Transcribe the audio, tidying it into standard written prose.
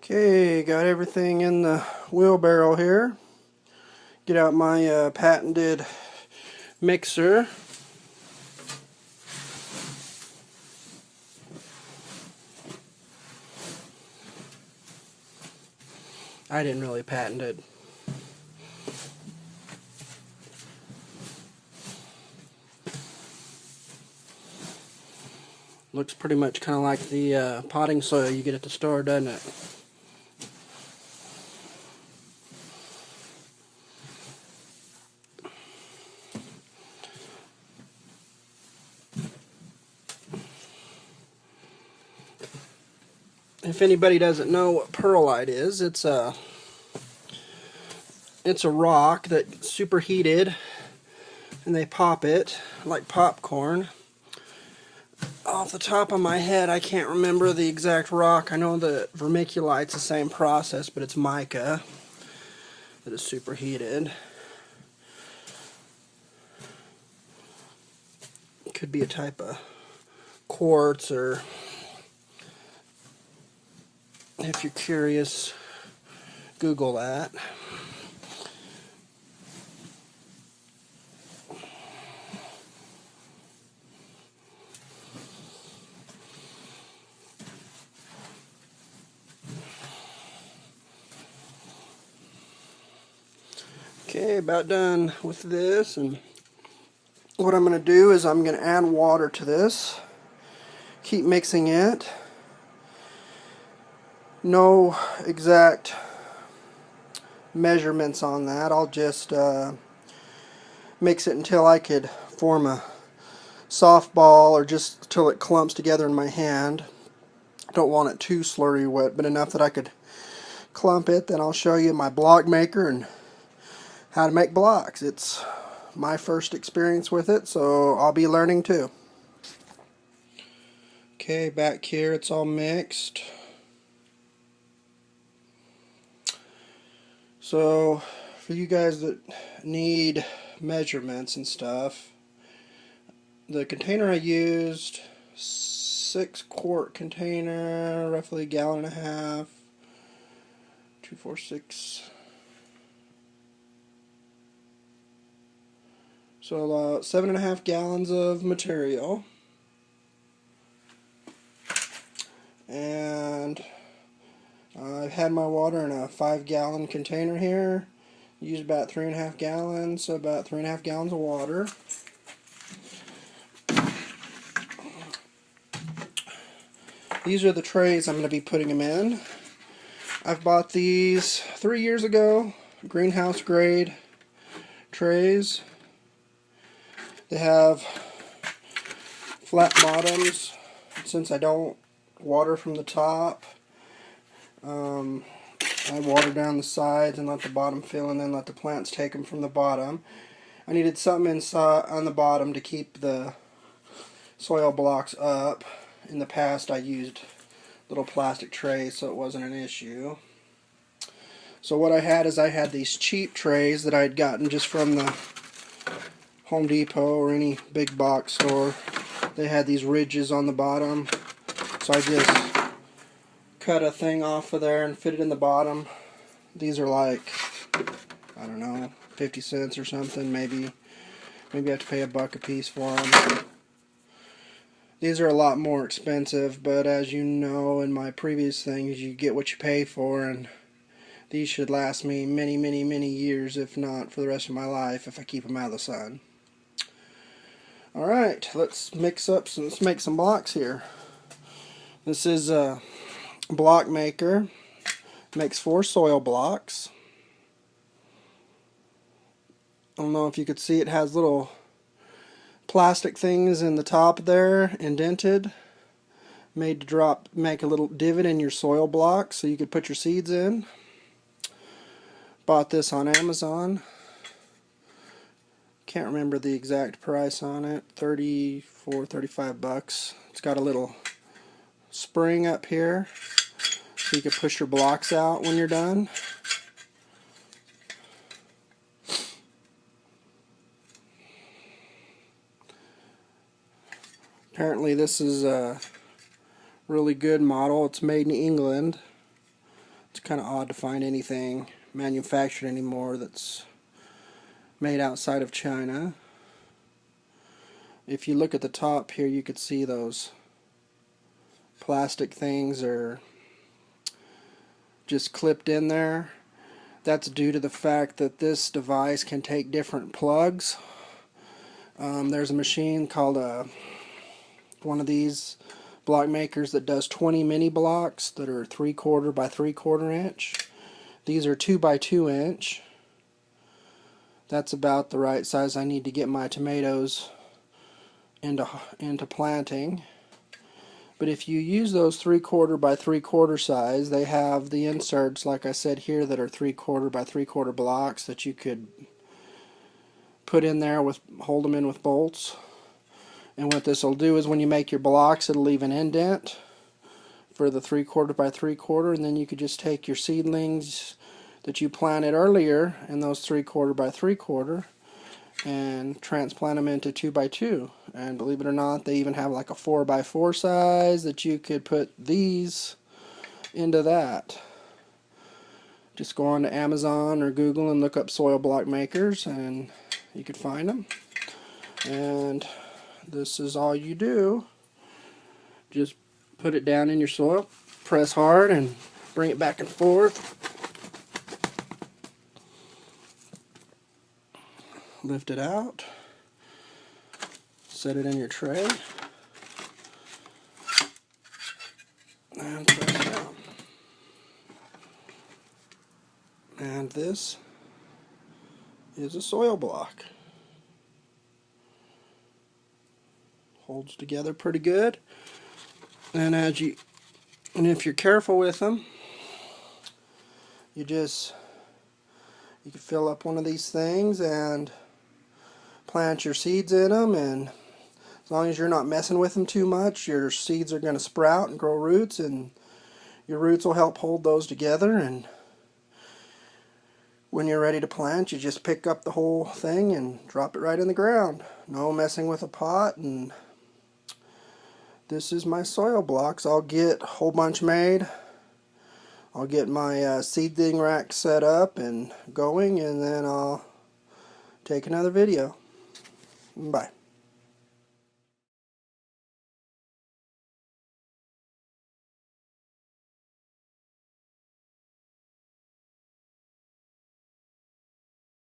Okay, got everything in the wheelbarrow here. Get out my patented mixer. I didn't really patent it. Looks pretty much kind of like the potting soil you get at the store, doesn't it? If anybody doesn't know what perlite is, it's a rock that's superheated, and they pop it like popcorn. Off the top of my head, I can't remember the exact rock. I know that vermiculite's the same process, but it's mica that is superheated. It could be a type of quartz, or if you're curious, Google that. Okay, about done with this, and what I'm going to do is I'm going to add water to this. Keep mixing it. No exact measurements on that. I'll just mix it until I could form a softball, or just till it clumps together in my hand. Don't want it too slurry wet, but enough that I could clump it. Then I'll show you my block maker and how to make blocks. It's my first experience with it, so I'll be learning too. Okay, back here it's all mixed. So for you guys that need measurements and stuff, the container I used, 6-quart container, roughly a gallon and a half, 2, 4, 6. So about 7.5 gallons of material. And I've had my water in a 5-gallon container here. Used about 3.5 gallons, so about 3.5 gallons of water. These are the trays I'm going to be putting them in. I've bought these 3 years ago, greenhouse grade trays. They have flat bottoms. Since I don't water from the top, I water down the sides and let the bottom fill, and then let the plants take them from the bottom. I needed something inside on the bottom to keep the soil blocks up. In the past I used little plastic trays, so it wasn't an issue. So what I had is I had these cheap trays that I had gotten just from the Home Depot or any big box store. They had these ridges on the bottom, so I just cut a thing off of there and fit it in the bottom. These are like, I don't know, 50 cents or something. Maybe I have to pay $1 a piece for them. These are a lot more expensive, but as you know in my previous things, you get what you pay for, and these should last me many, many, many years, if not for the rest of my life, if I keep them out of the sun. Alright, let's make some blocks here. This is a block maker. Makes 4 soil blocks. I don't know if you could see, it has little plastic things in the top there, indented, made to make a little divot in your soil block so you could put your seeds in. Bought this on Amazon. Can't remember the exact price on it. 34, 35 bucks. It's got a little spring up here so you can push your blocks out when you're done. Apparently this is a really good model. It's made in England. It's kind of odd to find anything manufactured anymore that's made outside of China. If you look at the top here, you could see those plastic things are just clipped in there. That's due to the fact that this device can take different plugs. There's a machine called one of these block makers that does 20 mini blocks that are 3/4 by 3/4 inch. These are 2 by 2 inch. That's about the right size I need to get my tomatoes into planting. But if you use those 3/4 by 3/4 size, they have the inserts, like I said here, that are 3/4 by 3/4 blocks that you could put in there with, hold them in with bolts. And what this will do is when you make your blocks, it'll leave an indent for the 3/4 by 3/4, and then you could just take your seedlings that you planted earlier in those 3/4 by 3/4 and transplant them into 2 by 2. And believe it or not, they even have like a 4 by 4 size that you could put these into that. Just go on to Amazon or Google and look up soil block makers and you could find them. And this is all you do. Just put it down in your soil, press hard and bring it back and forth. Lift it out, set it in your tray, and press it down. And this is a soil block. Holds together pretty good. And if you're careful with them, you can fill up one of these things and plant your seeds in them, and as long as you're not messing with them too much, your seeds are going to sprout and grow roots, and your roots will help hold those together. And when you're ready to plant, you just pick up the whole thing and drop it right in the ground. No messing with a pot. And this is my soil blocks. I'll get a whole bunch made. I'll get my seedling rack set up and going, and then I'll take another video. Bye.